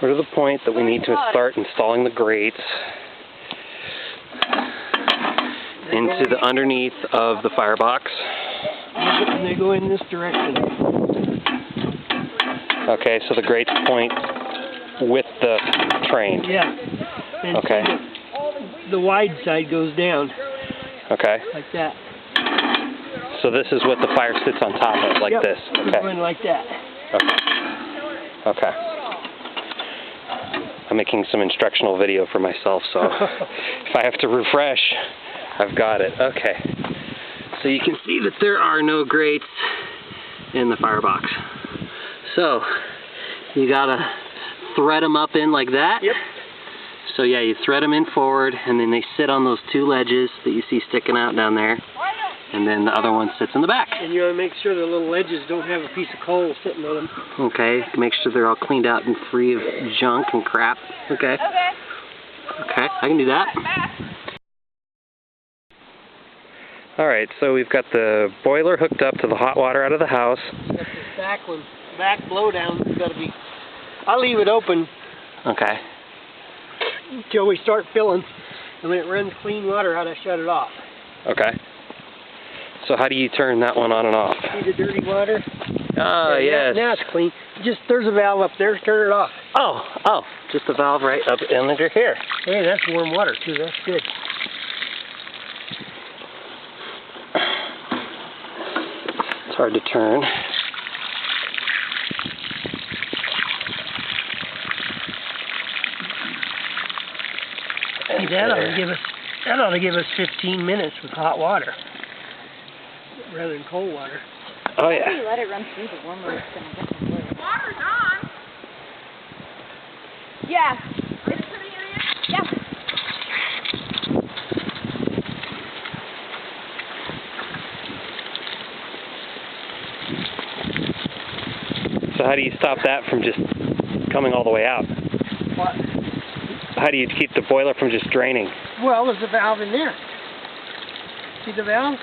We're to the point that we need to start installing the grates into the underneath of the firebox. And they go in this direction. Okay, so the grates point with the train. Yeah. And okay. The wide side goes down. Okay. Like that. So this is what the fire sits on top of, like yep. this. Okay. Going like that. Okay. Okay. I'm making some instructional video for myself, so if I have to refresh, I've got it. Okay. So you can see that there are no grates in the firebox. So you gotta thread them up in like that. Yep. So yeah, you thread them in forward, and then they sit on those two ledges that you see sticking out down there, and then the other one sits in the back. And you want to make sure the little ledges don't have a piece of coal sitting on them. Okay, make sure they're all cleaned out and free of junk and crap. Okay. Okay, I can do that. Alright, so we've got the boiler hooked up to the hot water out of the house. Got this back one, back blowdown, it's got to be, I'll leave it open. Okay. Until we start filling, and when it runs clean water out, I shut it off. Okay. So how do you turn that one on and off? See the dirty water? Oh, yes. Now it's clean. Just, there's a valve up there, turn it off. Oh, just a valve right up under here. Hey, that's warm water too, that's good. It's hard to turn. Hey, that ought to give us 15 minutes with hot water rather than cold water. Oh yeah. You let it run through the warmer, it's gonna get the boiler. Water's on. Yeah. It's putting it in. Yeah. So how do you stop that from just coming all the way out? What? How do you keep the boiler from just draining? Well, there's a valve in there. See the valve?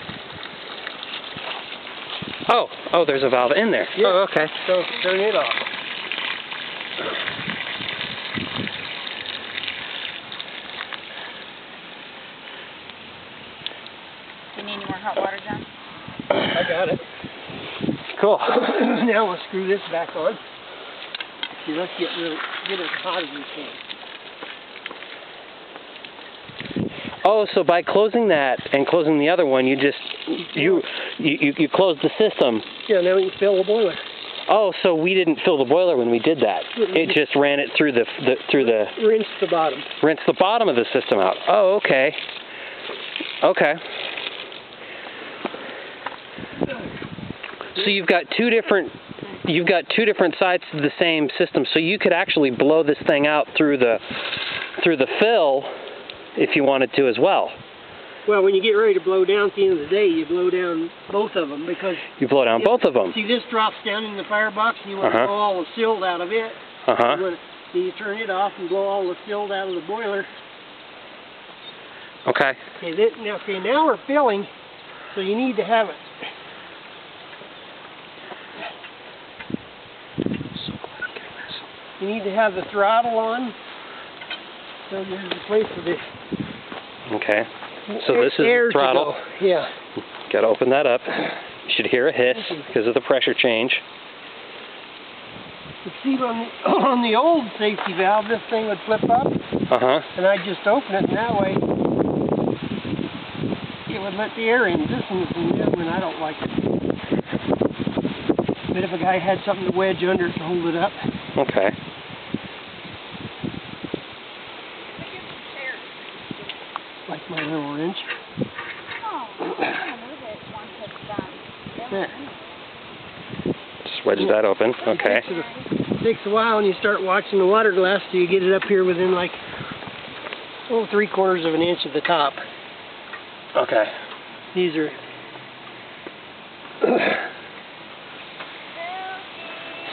Oh, there's a valve in there. Yeah. Oh, okay. So turn it off. Do you need any more hot water, John? I got it. Cool. Now we'll screw this back on. See, let's get it as hot as we can. Oh, so by closing that and closing the other one, you just you close the system. Yeah, now we can fill the boiler. Oh, so we didn't fill the boiler when we did that. It just ran it through the rinse the bottom. Rinse the bottom of the system out. Oh, okay. Okay. So you've got two different sides to the same system. So you could actually blow this thing out through the fill if you wanted to as well. Well, when you get ready to blow down at the end of the day, you blow down both of them because you blow down both of them. See, this drops down in the firebox, and you want to blow all the silt out of it. So you turn it off and blow all the silt out of the boiler. Okay. Okay, now we're filling, so you need to have it. You need to have the throttle on. So there's a place for this. Okay. So this is the throttle. Yeah. Got to open that up. You should hear a hiss because of the pressure change. You see, on the old safety valve, this thing would flip up. And I just open it, and that way it would let the air in. This one's in the oven, I don't like it. But if a guy had something to wedge under it to hold it up. Okay. Like my little wrench. Oh, I'm gonna move it once it's done. There. Just wedge that open. Okay. It takes a while, and you start watching the water glass till you get it up here within like 3/4 of an inch of the top. Okay. These are.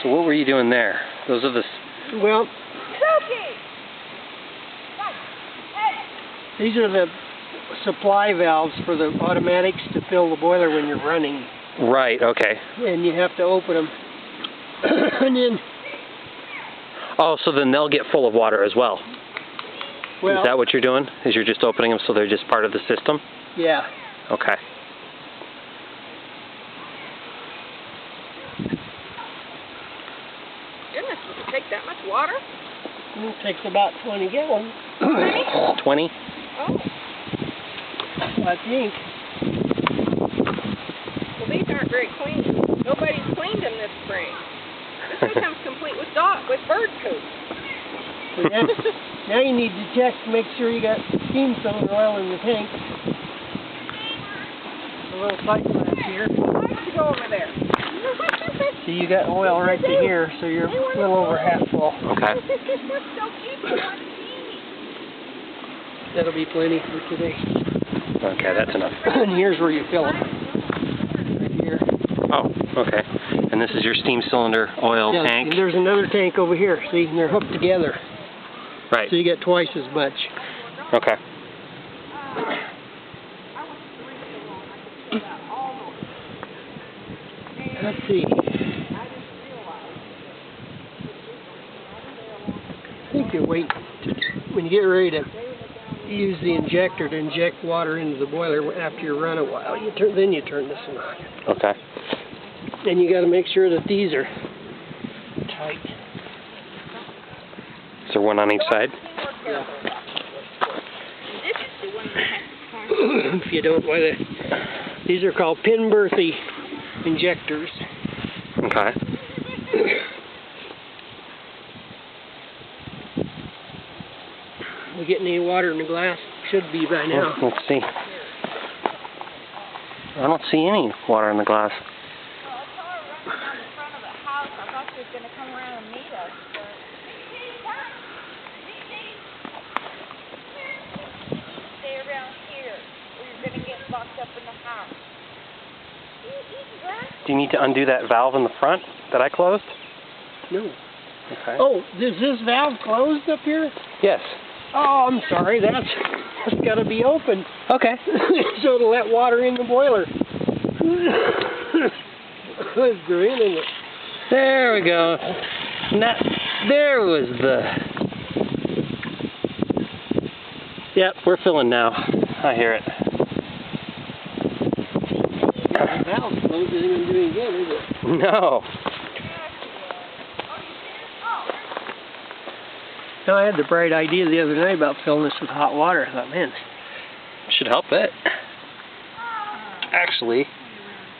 So what were you doing there? Those are the. Well. These are the supply valves for the automatics to fill the boiler when you're running. Right, okay. And you have to open them. And then Oh, so then they'll get full of water as well. Well, Is that what you're doing? Is you're just opening them so they're just part of the system? yeah. Okay. Goodness, does it take that much water? It takes about 20 gallons. 20? Oh, I think. well, these aren't very clean. Nobody's cleaned them this spring. This one comes complete with bird poop. So now you need to check to make sure you got steam cylinder oil in the tank. A little sight glass here. Why don't you go over there? See, you got oil right to here, so you're a little over half full. Okay. So cute, they want to eat. That'll be plenty for today. Okay, that's enough. And here's where you fill them. Right here. Oh, okay. And this is your steam cylinder oil Yeah, tank? and there's another tank over here. See, and they're hooked together. Right. So you get twice as much. Okay. Let's see. I think you wait when you get ready to use the injector to inject water into the boiler after you run a while. Then you turn this one on. Okay. And you got to make sure that these are tight. Is there one on each side? Yeah. This is the one that has to turn. If you don't, these are called pin berthy injectors. Okay. We getting any water in the glass? Should be by now. Let's see. I don't see any water in the glass. Well, I saw her running down the front of the house. I thought she was going to come around and meet us, but... Stay around here, or you're going to get locked up in the house. Do you need to undo that valve in the front that I closed? No. Okay. Oh, is this valve closed up here? Yes. Oh, I'm sorry. That's got to be open. Okay. So it'll let water in the boiler. Let's go in it. There we go. Now, there was the... Yep, we're filling now. I hear it. The valve's closed. It ain't doing good, is it? No. No, I had the bright idea the other night about filling this with hot water. I thought, man, Should help it. Actually,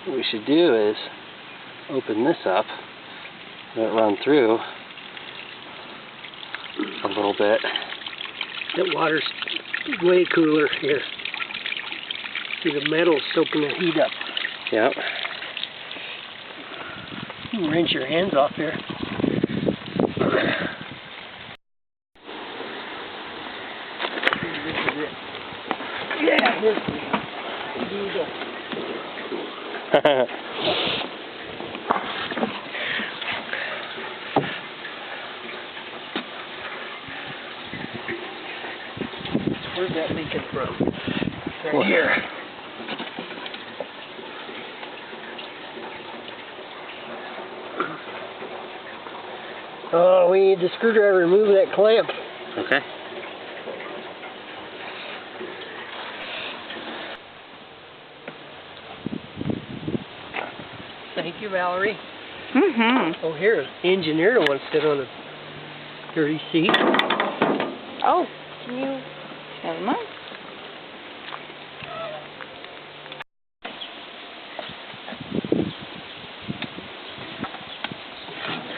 what we should do is open this up, let it run through a little bit. that water's way cooler here. See, the metal's soaking the heat up. Yep. You can rinse your hands off here. Yeah, here's where's that leaking from? Right here. Oh, we need the screwdriver to move that clamp. Okay. Thank you, Valerie. Mm-hmm. Oh, here, the engineer don't want to sit on a dirty seat. Oh, can you... Never mind.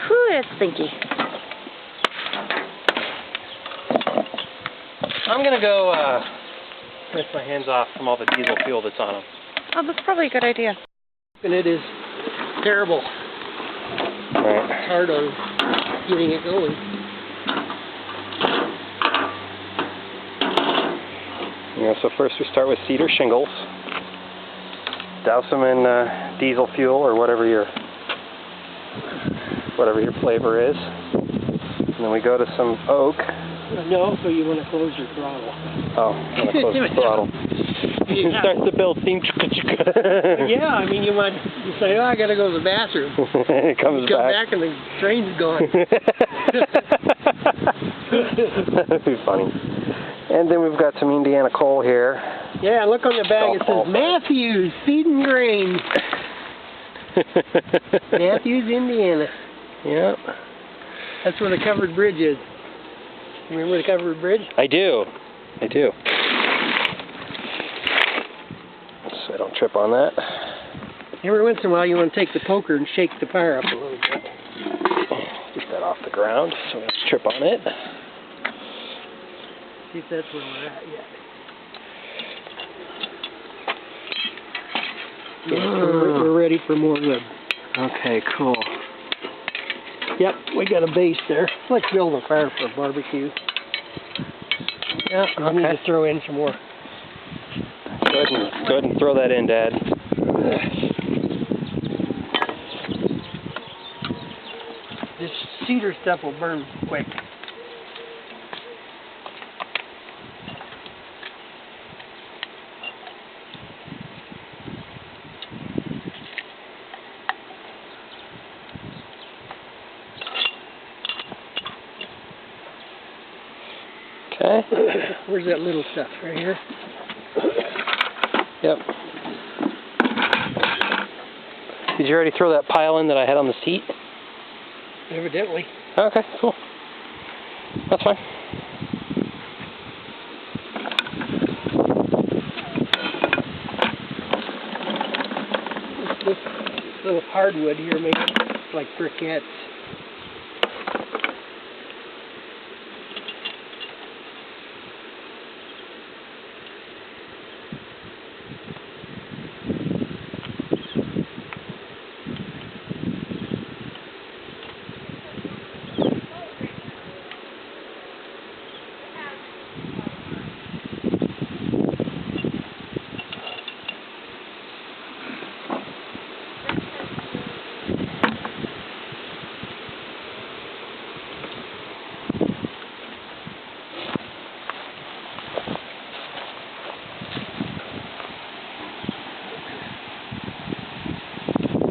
Whew, that's stinky. I'm going to go rinse my hands off from all the diesel fuel that's on them. Oh, that's probably a good idea. And it is terrible. Right. It's hard on getting it going. Yeah, so first we start with cedar shingles. Douse them in diesel fuel or whatever your flavor is. And then we go to some oak. No, so you want to close your throttle. Oh, I'm going to close the throttle. It starts to build steam. Yeah, I mean, you say, oh, I got to go to the bathroom. It comes You come back and the train's gone. That'd be funny. And then we've got some Indiana coal here. Yeah, look on the bag. It says Matthews Feed and Grain. Matthews, Indiana. Yeah. That's where the covered bridge is. Remember the covered bridge? I do. So I don't trip on that. Every once in a while you want to take the poker and shake the fire up a little bit. Get that off the ground so we don't trip on it. See if that's where we're at yet. Yeah, we're ready for more wood. Okay, cool. Yep, we got a base there. Let's build a fire for a barbecue. Yeah, I need to throw in some more. Go ahead and throw that in, Dad. This cedar stuff will burn quick. Okay. Where's that little stuff? Right here? Yep. Did you already throw that pile in that I had on the seat? Evidently. Okay, cool. That's fine. This little hardwood here makes it like briquettes.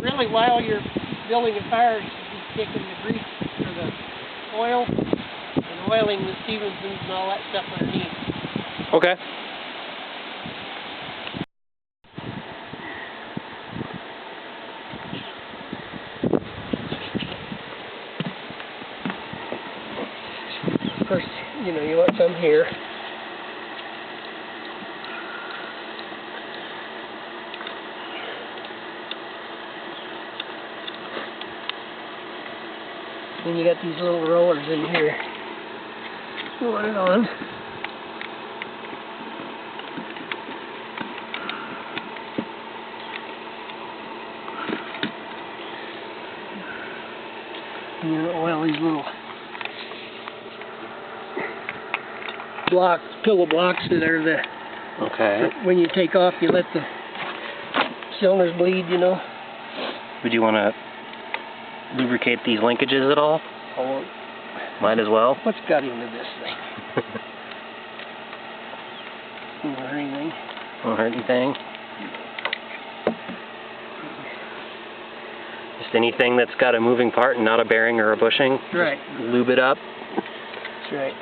Really, while you're building a fire, you should be taking the grease or the oil and oiling the Stevensons and all that stuff underneath. Okay. Of course, you know, you want some here. Then you got these little rollers in here. Roll it on. And you oil these little blocks, pillow blocks that are the. Okay. When you take off, you let the cylinders bleed, you know. Would you want to lubricate these linkages at all? Oh, Might as well. what's got into this thing? Won't hurt anything. Won't hurt anything. Just anything that's got a moving part and not a bearing or a bushing. Right. Lube it up. That's right.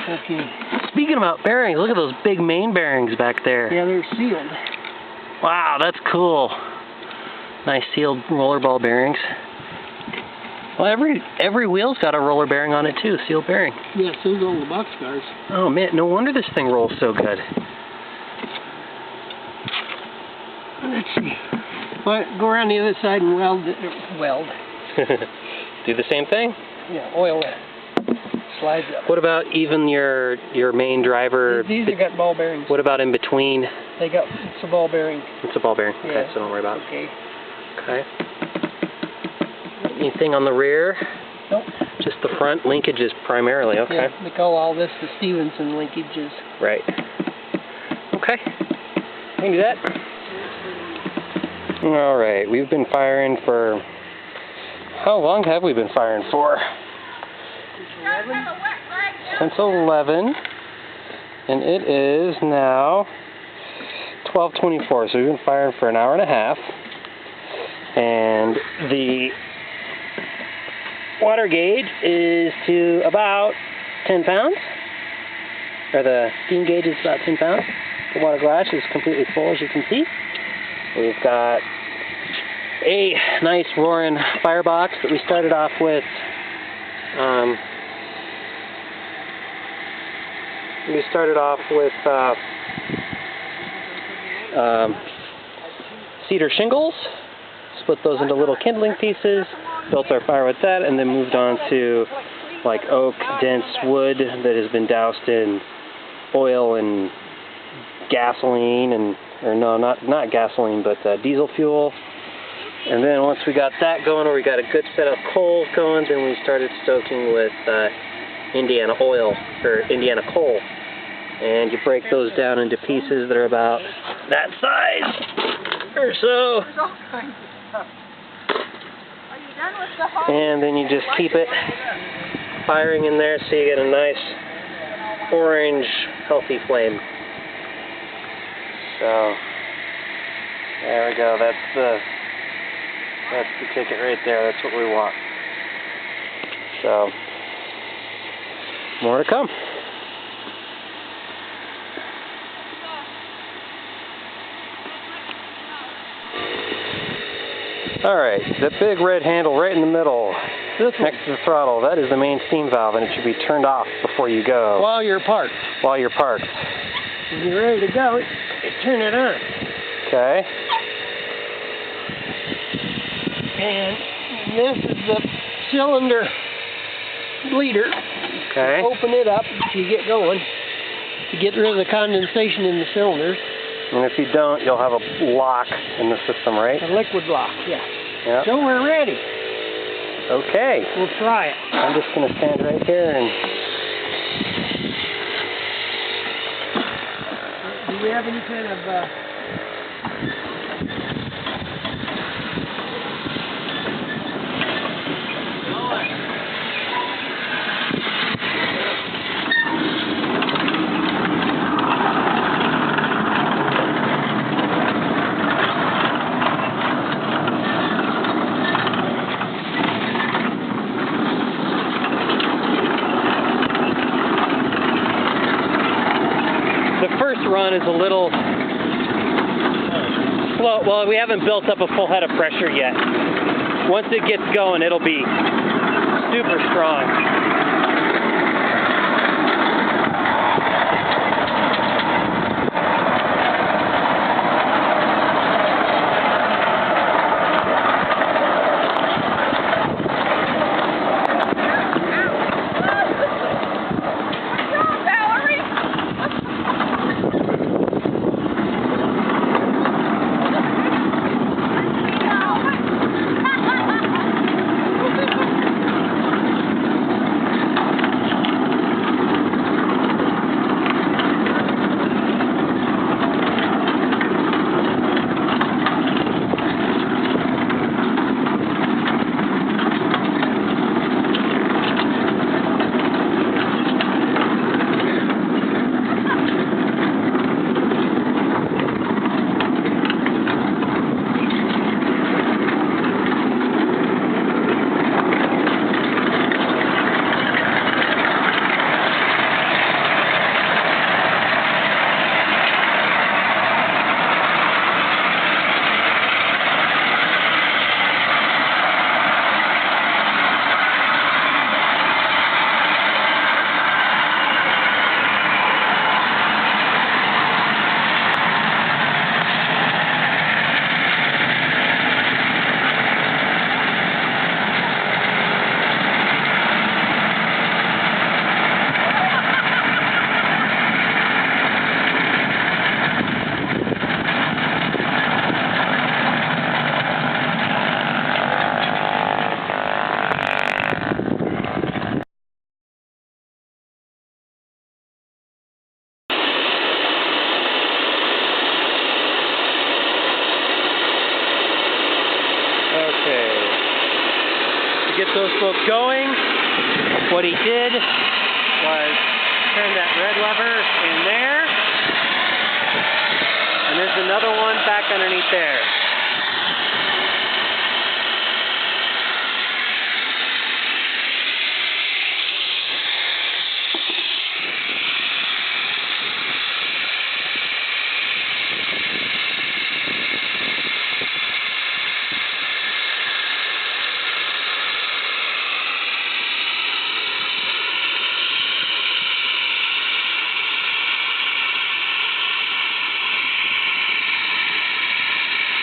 Okay. Speaking about bearings, look at those big main bearings back there. Yeah, they're sealed. Wow, that's cool. Nice sealed roller ball bearings. Well, every wheel's got a roller bearing on it too, sealed bearing. Yeah, so's all the boxcars. Oh man, no wonder this thing rolls so good. Let's see. Well, go around the other side and weld. Do the same thing? Yeah, oil it. Slides up. What about even your main driver? These have got ball bearings. What about in between? It's a ball bearing. It's a ball bearing. Yeah. Okay, so don't worry about it. Okay. Okay. Anything on the rear? Nope. Just the front linkages primarily. Okay. Yeah, they call all this the Stevenson linkages. Right. Okay. We can do that. All right. We've been firing for. How long have we been firing for? Since 11, and it is now 12:24. So we've been firing for an hour and a half. And the water gauge is to about 10 pounds. Or the steam gauge is about 10 pounds. The water glass is completely full, as you can see. We've got a nice roaring firebox that we started off with. Cedar shingles, split those into little kindling pieces, built our fire with that, and then moved on to like oak, dense wood that has been doused in oil and gasoline, and or no, not gasoline, but diesel fuel. And then once we got that going, or we got a good set of coals going, then we started stoking with Indiana oil, or Indiana coal. And you break those down into pieces that are about that size or so. And then you just keep it firing in there so you get a nice orange, healthy flame. So there we go. That's the ticket right there. That's what we want. So more to come. Alright, the big red handle right in the middle, next to the throttle, that is the main steam valve, and it should be turned off before you go. While you're parked. While you're parked. When you're ready to go, turn it on. Okay. And this is the cylinder bleeder. Okay. Open it up if you get going to get rid of the condensation in the cylinders. And if you don't, you'll have a lock in the system, right? A liquid lock, yeah. Yep. So we're ready. Okay. We'll try it. I'm just going to stand right here and... Do we have any kind of... run is a little slow. Well, we haven't built up a full head of pressure yet. Once it gets going, it'll be super strong. Get those both going, what he did was turn that red lever in there, and there's another one back underneath there.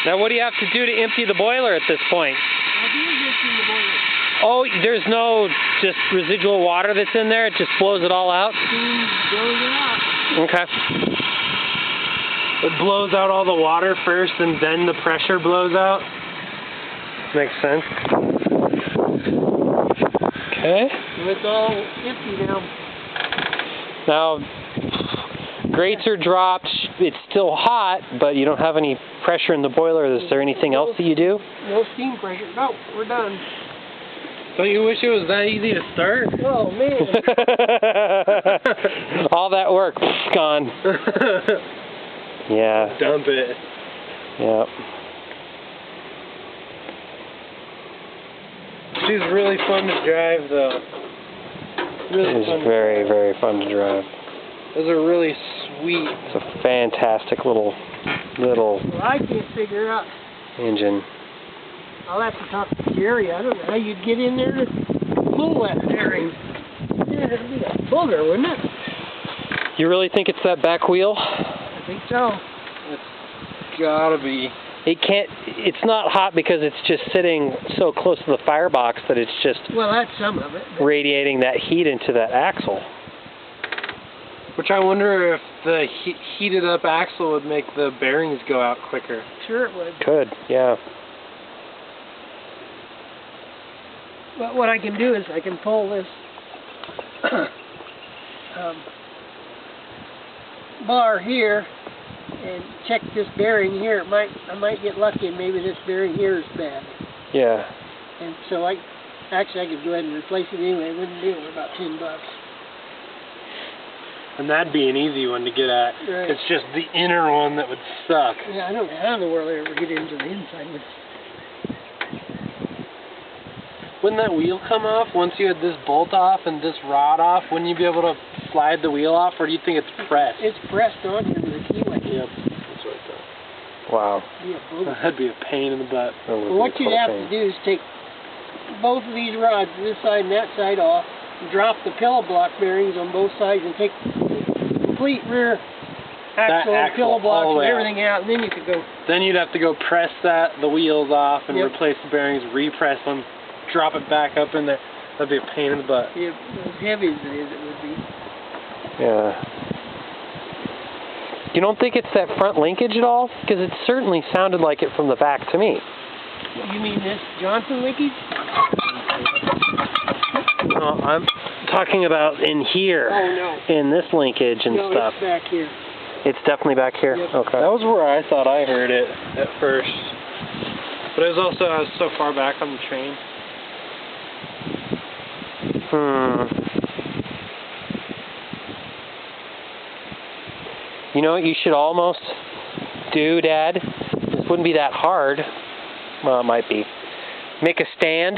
Now what do you have to do to empty the boiler at this point? Oh, there's no just residual water that's in there? It just blows it all out? Blows it out. Okay. It blows out all the water first and then the pressure blows out? Makes sense. Okay. So it's all empty now. Now, grates are dropped. It's still hot, but you don't have any pressure in the boiler. Is there anything else that you do? No steam pressure. No, we're done. Don't you wish it was that easy to start? Oh, man. All that work, gone. Yeah. Dump it. Yeah. She's really fun to drive, though. Really It's fun. very, very fun to drive. Those are really sweet. It's a fantastic little Well, I can't figure out. engine. I'll have to talk to Jerry. I don't know how you'd get in there to pull that bearing. Yeah, it'd be a booger, wouldn't it? You really think it's that back wheel? I think so. It's gotta be. It can't. It's not hot because it's just sitting so close to the firebox that it's just Well, that's some of it. radiating that heat into that axle. Which I wonder if the heated up axle would make the bearings go out quicker. Sure it would. Could, yeah. But what I can do is I can pull this bar here and check this bearing here. I might get lucky and maybe this bearing here is bad. Yeah. And so I could go ahead and replace it anyway. It wouldn't be over about $10. And that'd be an easy one to get at. Right. It's just the inner one that would suck. Yeah, I don't know how in the world I ever get into the inside. But Wouldn't that wheel come off once you had this bolt off and this rod off? Wouldn't you be able to slide the wheel off, or do you think it's pressed? it's pressed on here with a key like this. Yep, that's what I thought. Wow. Yeah, booger. That'd be a pain in the butt. That would Well, what be you'd a have pain. to do is take both of these rods, this side and that side, off, drop the pillow block bearings on both sides, and take the complete rear axle and axle pillow blocks all the and way out. everything out, and then you could go. Then you'd have to go press the wheels off and Yep. replace the bearings, repress them, drop it back up in there. That'd be a pain in the butt. Yeah, as heavy as it is, it would be. Yeah. You don't think it's that front linkage at all? Because it certainly sounded like it from the back to me. You mean this Johnson linkage? No, I'm talking about in here. Oh, no. In this linkage and No, stuff. it's back here. It's definitely back here? Yep. Okay. That was where I thought I heard it at first. But it was also, I was so far back on the train. You know what you should almost do, Dad? This wouldn't be that hard. Well, it might be. Make a stand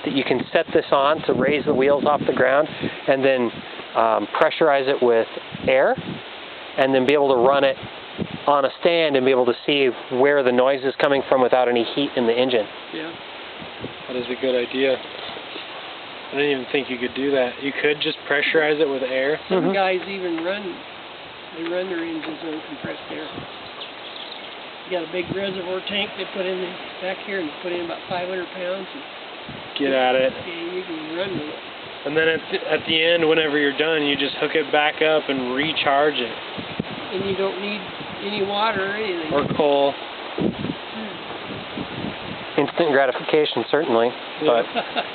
that you can set this on to raise the wheels off the ground, and then pressurize it with air, and then be able to run it on a stand and be able to see where the noise is coming from without any heat in the engine. Yeah. That is a good idea. I didn't even think you could do that. You could just pressurize it with air. Some guys even run their engines on compressed air. You got a big reservoir tank they put in back here, and you put in about 500 pounds. And Get at it. yeah, you can run with it. And then at the end, whenever you're done, you just hook it back up and recharge it. And you don't need any water or anything. Or coal. Instant gratification, certainly. But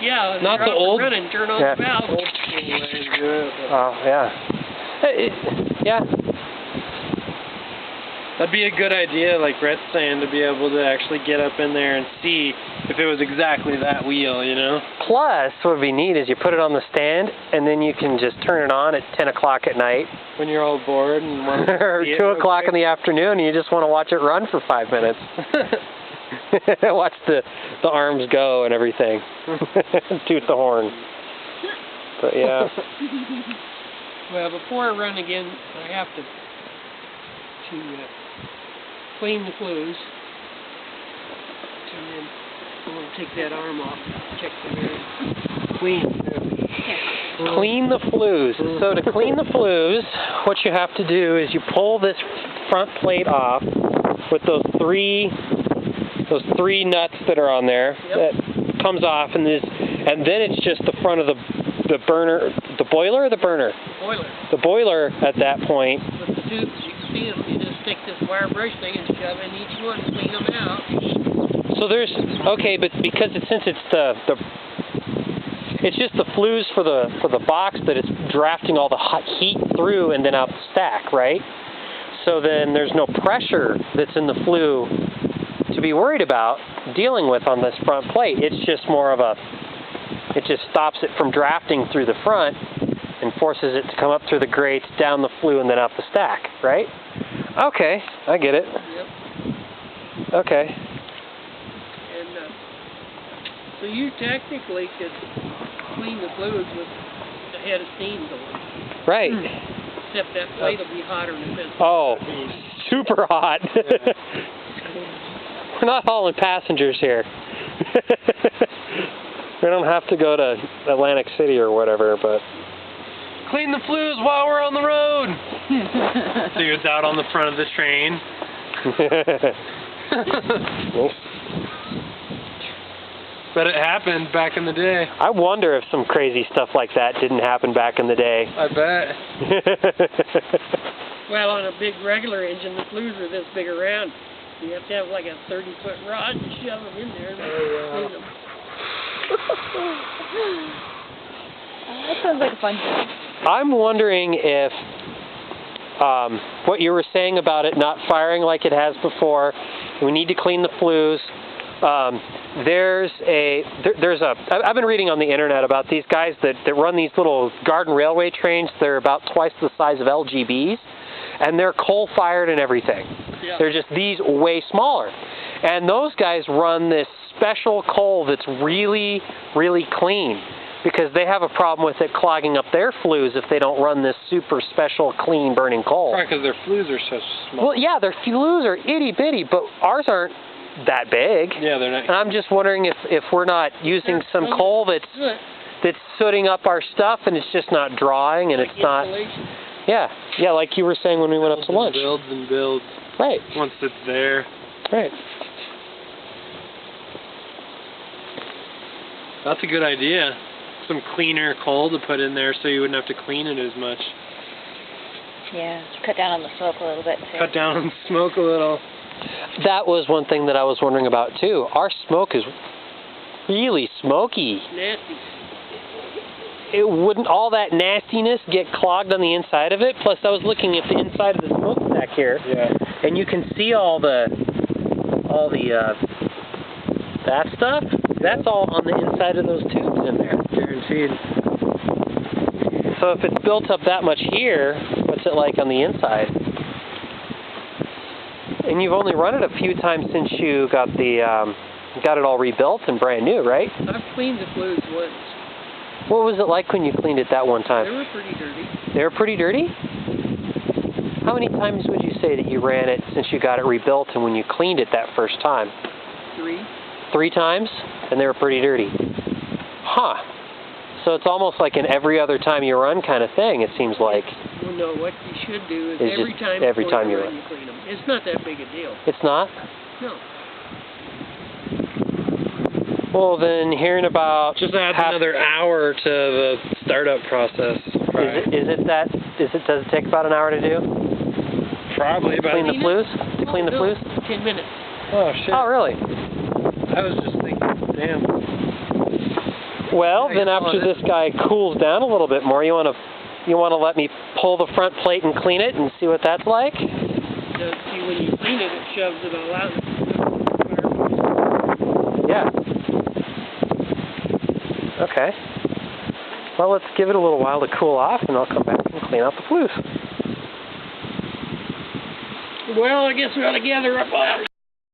yeah, Not drop the it old- running, turn on Yeah. the valve. Old school way to do it. yeah. Yeah. That'd be a good idea, like Brett's saying, to be able to actually get up in there and see if it was exactly that wheel, you know? Plus, what would be neat is you put it on the stand, and then you can just turn it on at 10 o'clock at night, When you're all bored and want to or see it 2 o'clock real in the afternoon, and you just want to watch it run for 5 minutes. quick. Watch the arms go and everything. Toot the horn. But yeah. Well, before I run again, I have to clean the flues. And then I'm going to take that arm off, check the bearing. Clean the flues. So to clean the flues, what you have to do is you pull this front plate off with those 3 those 3 nuts that are on there. Yep. That comes off, and then it's just the front of the burner, the boiler or the burner? Boiler. The boiler at that point. With the tubes, you can see them. You just stick this wire brush thing and shove in each one, clean them out. So there's, okay, but because since it's it's just the flues for the box that it's drafting all the hot heat through and then out the stack, right? So then there's no pressure that's in the flue to be worried about dealing with on this front plate. It's just more of it just stops it from drafting through the front and forces it to come up through the grates, down the flue, and then up the stack, right? Okay, I get it. Yep. Okay. And so you technically could clean the fluids with the head of steam going. Right. Except that plate will be hotter than this. Oh, super hot. We're not hauling passengers here. We don't have to go to Atlantic City or whatever, but... Clean the flues while we're on the road! So it's out on the front of the train. But it happened back in the day. I wonder if some crazy stuff like that didn't happen back in the day. I bet. Well, on a big regular engine, the flues are this big around. You have to have like a 30-foot rod and shove them in there and clean them. That sounds like a fun thing. I'm wondering if what you were saying about it not firing like it has before, we need to clean the flues. I've been reading on the internet about these guys that run these little garden railway trains. They're about twice the size of LGBs, and they're coal-fired and everything. Yeah. They're just these way smaller. And those guys run this special coal that's really, really clean, because they have a problem with it clogging up their flues if they don't run this super special clean burning coal. Right, because their flues are so small. Well, yeah, their flues are itty-bitty, but ours aren't that big. Yeah, they're not. And I'm just wondering if we're not using some coal that's sooting up our stuff, and it's just not drawing, and it's not... Yeah, like you were saying when we went up to lunch. Builds and builds. Right. Once it's there. Right. That's a good idea. Some cleaner coal to put in there so you wouldn't have to clean it as much. Yeah, cut down on the smoke a little bit too. Cut down on the smoke a little. That was one thing that I was wondering about too. Our smoke is really smoky. Nasty. It wouldn't all that nastiness get clogged on the inside of it? Plus, I was looking at the inside of the smokestack here, and you can see all the that stuff. That's all on the inside of those tubes in there, guaranteed. So if it's built up that much here, what's it like on the inside? And you've only run it a few times since you got it all rebuilt and brand new, right? I've cleaned the flues once. What was it like when you cleaned it that one time? They were pretty dirty. They were pretty dirty? How many times would you say that you ran it since you got it rebuilt and when you cleaned it that first time? 3. 3 times? And they were pretty dirty. Huh. So it's almost like an every other time you run kind of thing, it seems like. Well, no, what you should do is It's every just time every before time you you run. you clean them. It's not that big a deal. It's not? No. Well, then hearing about... Just adds another hour to the startup process. Does it take about an hour to do? Probably. To clean the flues? To clean the flues? 10 minutes. Oh, shit. Oh, really? I was just thinking, damn. Well, then after this guy cools down a little bit more, you want to let me pull the front plate and clean it and see what that's like? So, see, when you clean it, it shoves it all out. Yeah. Okay. Well, let's give it a little while to cool off, and I'll come back and clean out the flues. Well, I guess we ought to gather up all